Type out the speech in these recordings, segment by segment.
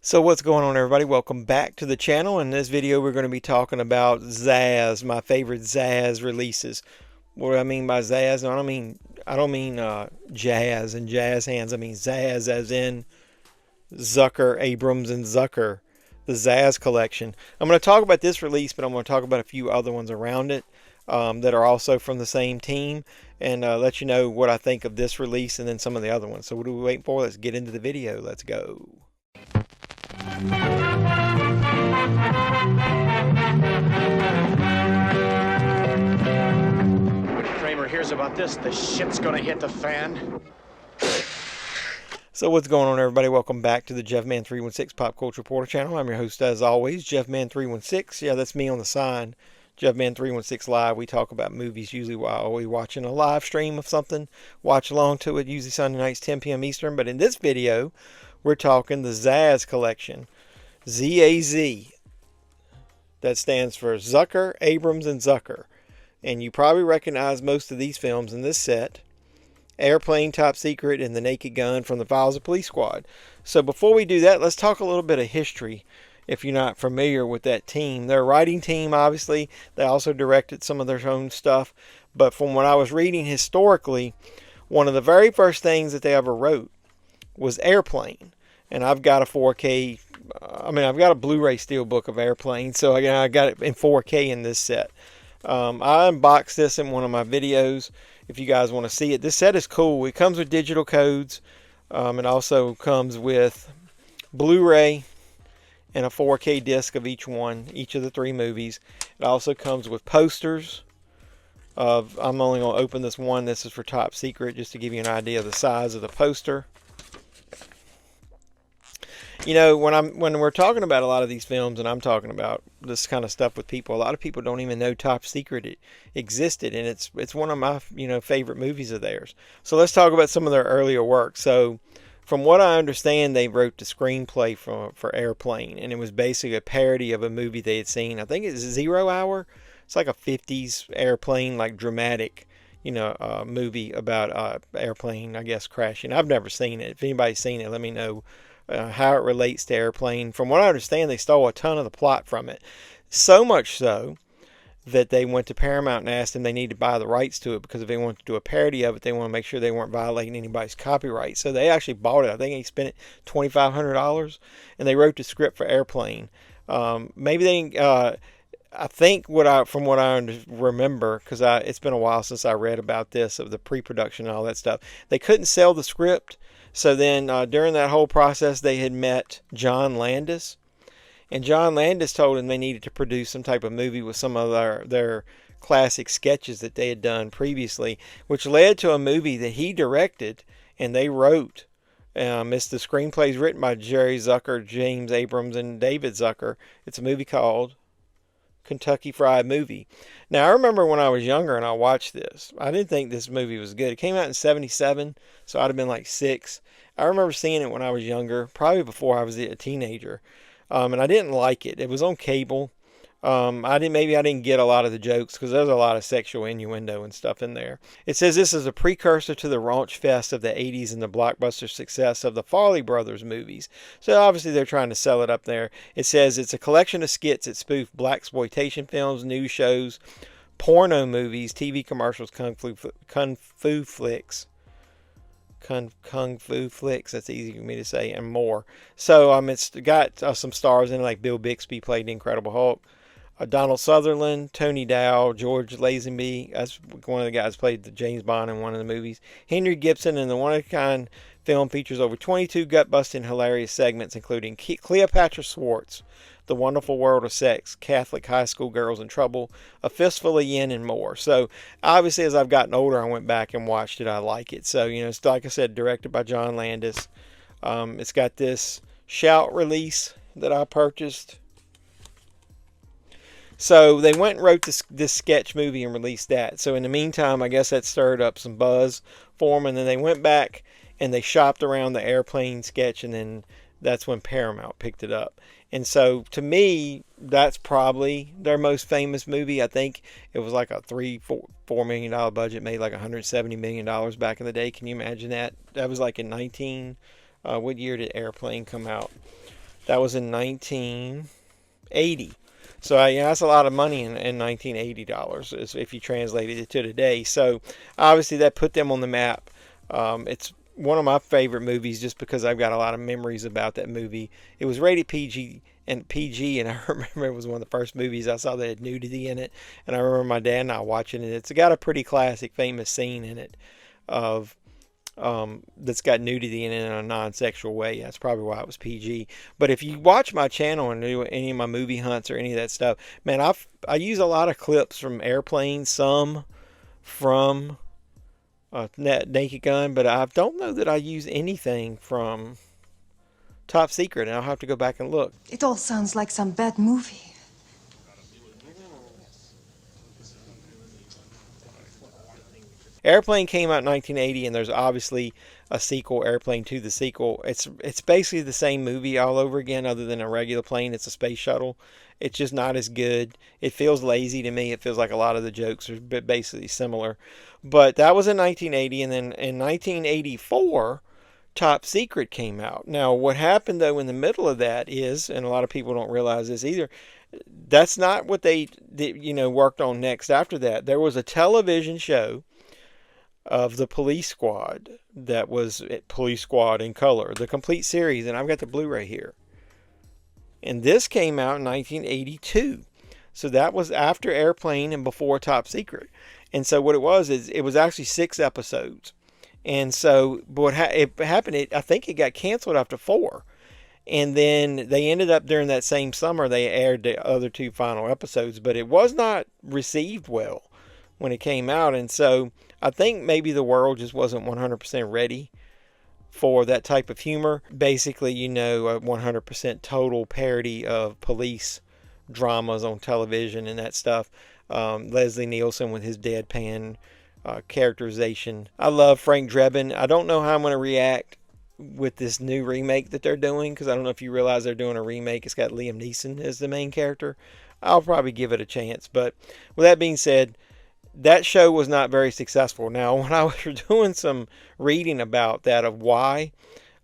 So what's going on, everybody? Welcome back to the channel. In this video we're going to be talking about ZAZ, my favorite ZAZ releases. What do I mean by ZAZ? I don't mean jazz and jazz hands. I mean ZAZ as in Zucker, Abrams, and Zucker, the ZAZ Collection. I'm going to talk about this release, but I'm going to talk about a few other ones around it that are also from the same team, and let you know what I think of this release and then some of the other ones. So what are we waiting for? Let's get into the video. Let's go. When Kramer hears about this, the shit's gonna hit the fan. So what's going on, everybody? Welcome back to the JeffMan316 Pop Culture Reporter channel. I'm your host, as always, JeffMan316. Yeah, that's me on the sign. JeffMan316 Live. We talk about movies usually while we're watching a live stream of something. Watch along to it, usually Sunday nights, 10 p.m. Eastern. But in this video, we're talking the ZAZ Collection. ZAZ. That stands for Zucker, Abrams, and Zucker. And you probably recognize most of these films in this set. Airplane, Top Secret, and The Naked Gun from the Files of Police Squad. So before we do that, let's talk a little bit of history if you're not familiar with that team. They're a writing team, obviously. They also directed some of their own stuff. But from what I was reading historically, one of the very first things that they ever wrote was Airplane. And I've got a 4K, I've got a Blu-ray steelbook of Airplane, so I got it in 4K in this set. I unboxed this in one of my videos if you guys want to see it. This set is cool. It comes with digital codes. It also comes with Blu-ray and a 4K disc of each of the three movies. It also comes with posters of, I'm only going to open this one. This is for Top Secret, just to give you an idea of the size of the poster. You know, when we're talking about a lot of these films, and I'm talking about this kind of stuff with people, a lot of people don't even know Top Secret existed, and it's one of my favorite movies of theirs. So let's talk about some of their earlier work. So, from what I understand, they wrote the screenplay for Airplane, and it was basically a parody of a movie they had seen. I think it's 0 Hour. It's like a 50s airplane, like dramatic, movie about airplane, I guess, crashing. I've never seen it. If anybody's seen it, let me know how it relates to Airplane. From what I understand, they stole a ton of the plot from it. So much so that they went to Paramount and asked them they need to buy the rights to it, because if they want to do a parody of it, they want to make sure they weren't violating anybody's copyright. So they actually bought it. I think they spent it $2,500, and they wrote the script for Airplane. Maybe they, I think from what I remember, because it's been a while since I read about this, of the pre-production and all that stuff, they couldn't sell the script. So then during that whole process, they had met John Landis. And John Landis told them they needed to produce some type of movie with some of their classic sketches that they had done previously, which led to a movie that he directed and they wrote. The screenplay is written by Jerry Zucker, James Abrams, and David Zucker. It's a movie called Kentucky Fried Movie. Now, I remember when I was younger and I watched this, I didn't think this movie was good. It came out in 1977, so I'd have been like 6. I remember seeing it when I was younger, probably before I was a teenager, and I didn't like it. It was on cable. I didn't get a lot of the jokes because there's a lot of sexual innuendo and stuff in there. It says this is a precursor to the raunch fest of the 80s and the blockbuster success of the Farley Brothers movies. So obviously they're trying to sell it up there. It says it's a collection of skits that spoof blaxploitation films, news shows, porno movies, TV commercials, kung fu flicks. Kung fu flicks, that's easy for me to say, and more. So it's got some stars in it, like Bill Bixby played the Incredible Hulk. Donald Sutherland, Tony Dow, George Lazenby, that's one of the guys who played the James Bond in one of the movies. Henry Gibson, and the one-of-a-kind film features over 22 gut-busting hilarious segments, including Cleopatra Schwartz, The Wonderful World of Sex, Catholic High School Girls in Trouble, A Fistful of Yen, and more. So obviously as I've gotten older, I went back and watched it. I like it. So, it's like I said, directed by John Landis. It's got this Shout release that I purchased. So they went and wrote this sketch movie and released that. So in the meantime, I guess that stirred up some buzz for them. And then they went back and they shopped around the Airplane sketch. And then that's when Paramount picked it up. And so to me, that's probably their most famous movie. I think it was like a $4 million budget, made like $170 million back in the day. Can you imagine that? That was like in what year did Airplane come out? That was in 1980. So that's a lot of money in 1980 dollars if you translated it to today. So obviously that put them on the map. It's one of my favorite movies just because I've got a lot of memories about that movie. It was rated PG, and I remember it was one of the first movies I saw that had nudity in it. And I remember my dad and I watching it. It's got a pretty classic, famous scene in it of that's got nudity in it in a non-sexual way. That's probably why it was PG. But if you watch my channel and do any of my movie hunts or any of that stuff, man, I use a lot of clips from Airplane, some from Naked Gun, but I don't know that I use anything from Top Secret, and I'll have to go back and look. It all sounds like some bad movie. Airplane came out in 1980, and there's obviously a sequel, Airplane 2, the sequel. It's basically the same movie all over again, other than a regular plane. It's a space shuttle. It's just not as good. It feels lazy to me. It feels like a lot of the jokes are basically similar. But that was in 1980, and then in 1984, Top Secret came out. Now, what happened, though, in the middle of that is, and a lot of people don't realize this either, that's not what they worked on next after that. There was a television show of the Police Squad that was Police Squad in color, the complete series, and I've got the Blu-ray here. And this came out in 1982. So that was after Airplane and before Top Secret. And so what it was is it was actually 6 episodes. And so what it happened, I think it got canceled after 4. And then they ended up during that same summer, they aired the other 2 final episodes, but it was not received well when it came out. And so I think maybe the world just wasn't 100% ready for that type of humor. Basically, a 100% total parody of police dramas on television and that stuff. Leslie Nielsen with his deadpan characterization. I love Frank Drebin. I don't know how I'm going to react with this new remake that they're doing, because I don't know if you realize they're doing a remake. It's got Liam Neeson as the main character. I'll probably give it a chance. But with that being said, that show was not very successful. Now, when I was doing some reading about that of why,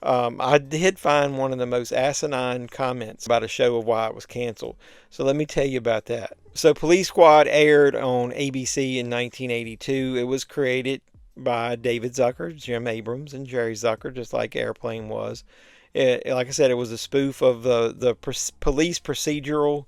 I did find one of the most asinine comments about a show of why it was canceled. So let me tell you about that. So Police Squad aired on ABC in 1982. It was created by David Zucker, Jim Abrams, and Jerry Zucker, just like Airplane was. Like I said, it was a spoof of the police procedural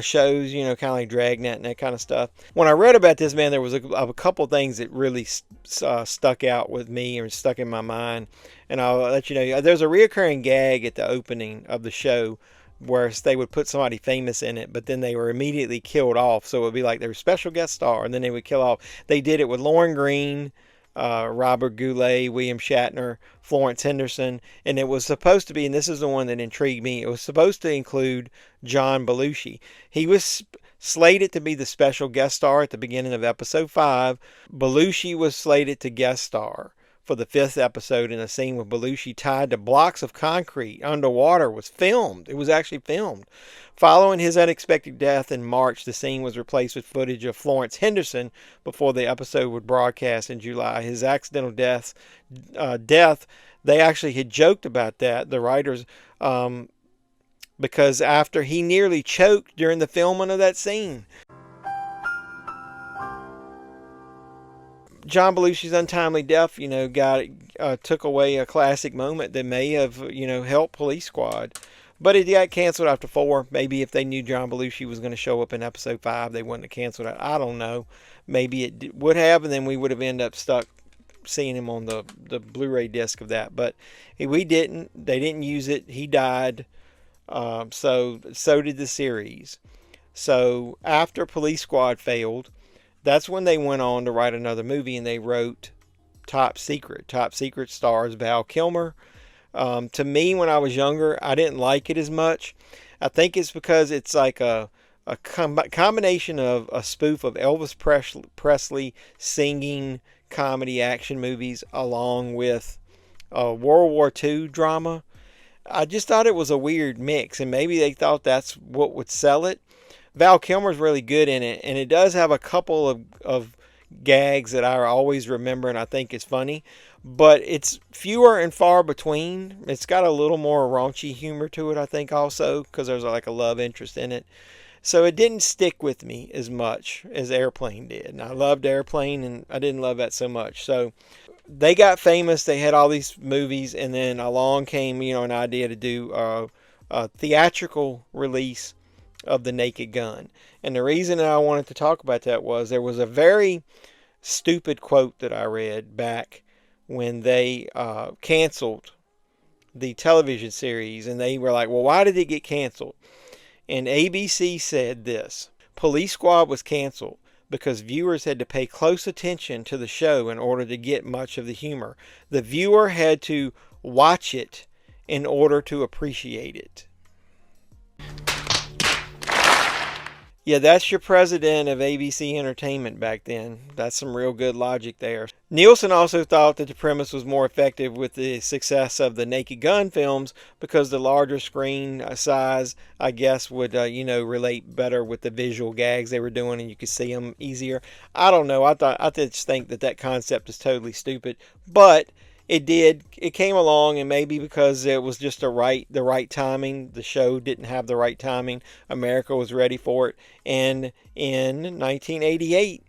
shows, kind of like Dragnet and that kind of stuff. When I read about this, man, there was a couple things that really stuck out with me and stuck in my mind. And I'll let you know, there's a reoccurring gag at the opening of the show where they would put somebody famous in it, but then they were immediately killed off. So it would be like they were special guest star, and then they would kill off. They did it with Lauren Green, Robert Goulet, William Shatner, Florence Henderson, and it was supposed to be, and this is the one that intrigued me, it was supposed to include John Belushi. He was slated to be the special guest star at the beginning of episode 5. Belushi was slated to guest star for the 5th episode, in a scene with Belushi tied to blocks of concrete underwater was filmed. It was actually filmed. Following his unexpected death in March, the scene was replaced with footage of Florence Henderson before the episode would broadcast in July. His accidental death, they actually had joked about that, the writers, because after he nearly choked during the filming of that scene. John Belushi's untimely death, took away a classic moment that may have, helped Police Squad. But it got canceled after 4. Maybe if they knew John Belushi was going to show up in episode 5, they wouldn't have canceled it. I don't know. Maybe it would have, and then we would have ended up stuck seeing him on the Blu-ray disc of that. But we didn't. They didn't use it. He died. So did the series. So after Police Squad failed, that's when they went on to write another movie, and they wrote Top Secret. Top Secret stars Val Kilmer. To me, when I was younger, I didn't like it as much. I think it's because it's like a combination of a spoof of Elvis Presley singing comedy action movies along with World War II drama. I just thought it was a weird mix, and maybe they thought that's what would sell it. Val Kilmer's really good in it, and it does have a couple of gags that I always remember and I think is funny. But it's fewer and far between. It's got a little more raunchy humor to it, I think, also, because there's like a love interest in it. So it didn't stick with me as much as Airplane did. And I loved Airplane, and I didn't love that so much. So they got famous. They had all these movies, and then along came, an idea to do a theatrical release of The Naked Gun. And the reason that I wanted to talk about that was there was a very stupid quote that I read back when they canceled the television series, and they were like, well, why did it get canceled? And ABC said this: Police Squad was canceled because viewers had to pay close attention to the show in order to get much of the humor. The viewer had to watch it in order to appreciate it. Yeah, that's your president of ABC Entertainment back then. That's some real good logic there. Nielsen also thought that the premise was more effective with the success of the Naked Gun films because the larger screen size, I guess, would, relate better with the visual gags they were doing and you could see them easier. I don't know. I just think that concept is totally stupid. But it came along, and maybe because it was just the right timing, the show didn't have the right timing. America was ready for it. And in 1988,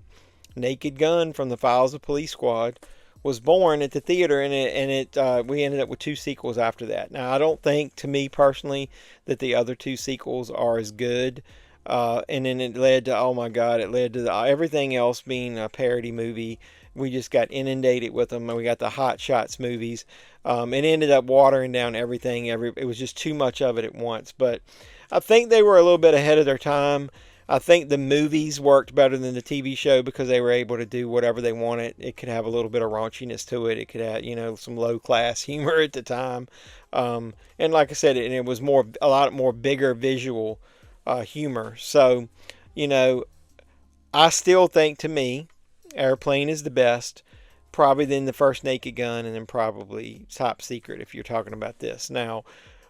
Naked Gun from the Files of Police Squad was born at the theater, and we ended up with 2 sequels after that. Now, I don't think, to me personally, that the other 2 sequels are as good. And then it led to, oh my God, everything else being a parody movie. We just got inundated with them, and we got the Hot Shots movies. It ended up watering down everything. It was just too much of it at once. But I think they were a little bit ahead of their time. I think the movies worked better than the TV show because they were able to do whatever they wanted. It could have a little bit of raunchiness to it. It could have, some low-class humor at the time. And like I said, it was a lot more bigger visual humor. So, I still think, to me, Airplane is the best, probably then the first Naked Gun, and then probably Top Secret if you're talking about this. Now,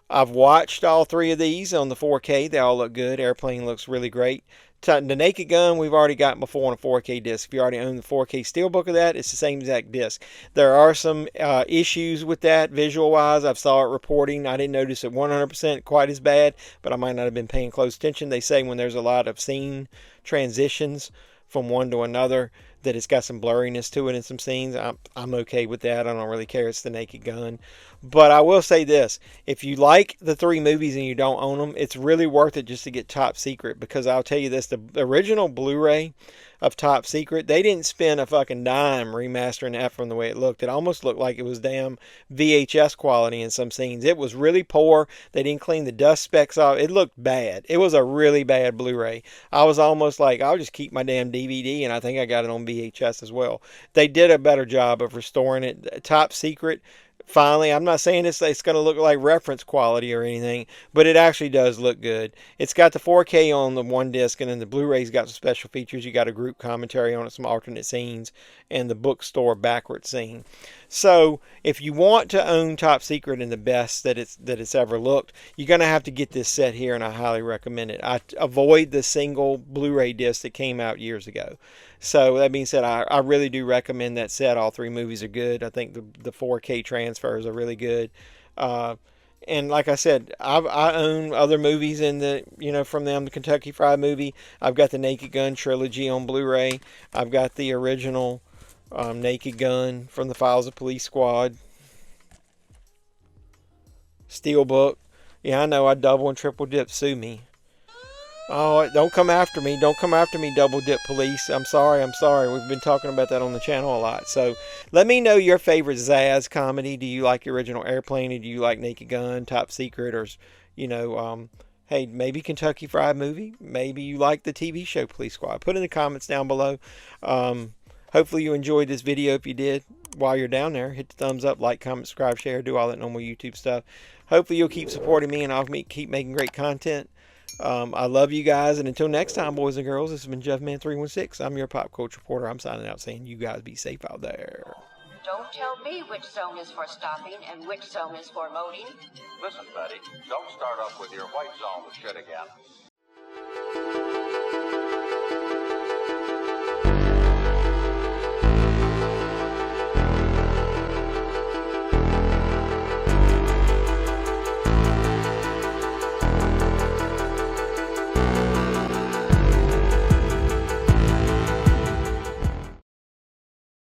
I've watched all 3 of these on the 4K. They all look good. Airplane looks really great. The Naked Gun we've already gotten before on a 4K disc. If you already own the 4K steelbook of that, it's the same exact disc. There are some issues with that visual-wise. I've saw it reporting. I didn't notice it 100% quite as bad, but I might not have been paying close attention. They say when there's a lot of scene transitions from one to another, that it's got some blurriness to it in some scenes. I'm okay with that. I don't really care. It's the Naked Gun. But I will say this. If you like the 3 movies and you don't own them, it's really worth it just to get Top Secret, because I'll tell you this, the original Blu-ray of Top Secret, they didn't spend a fucking dime remastering that from the way it looked. It almost looked like it was damn VHS quality in some scenes. It was really poor. They didn't clean the dust specks off. It looked bad. It was a really bad Blu-ray. I was almost like, I'll just keep my damn DVD, and I think I got it on VHS as well. They did a better job of restoring it. Top Secret, finally, I'm not saying it's going to look like reference quality or anything, but it actually does look good. It's got the 4K on the one disc, and then the Blu-ray's got some special features. You got a group commentary on it, some alternate scenes, and the bookstore backward scene. So if you want to own Top Secret and the best that it's ever looked, you're going to have to get this set here, and I highly recommend it. I avoid the single Blu-ray disc that came out years ago. So that being said, I really do recommend that set. All 3 movies are good. I think the 4K transfers are really good. And like I said, I own other movies from them. The Kentucky Fried Movie. I've got the Naked Gun trilogy on Blu-ray. I've got the original Naked Gun from the Files of Police Squad. Steelbook. Yeah, I know. I double and triple dip. Sue me. Oh, don't come after me. Don't come after me, Double Dip Police. I'm sorry. We've been talking about that on the channel a lot. So let me know your favorite ZAZ comedy. Do you like the original Airplane? Or do you like Naked Gun, Top Secret, or, hey, maybe Kentucky Fried Movie? Maybe you like the TV show Police Squad. Put in the comments down below. Hopefully you enjoyed this video. If you did, while you're down there, hit the thumbs up, like, comment, subscribe, share, do all that normal YouTube stuff. Hopefully you'll keep supporting me, and I'll keep making great content. I love you guys, and until next time, boys and girls, this has been JeffMan316. I'm your pop culture reporter. I'm signing out saying you guys be safe out there. Don't tell me which zone is for stopping and which zone is for loading. Listen, buddy, don't start off with your white zone with shit again.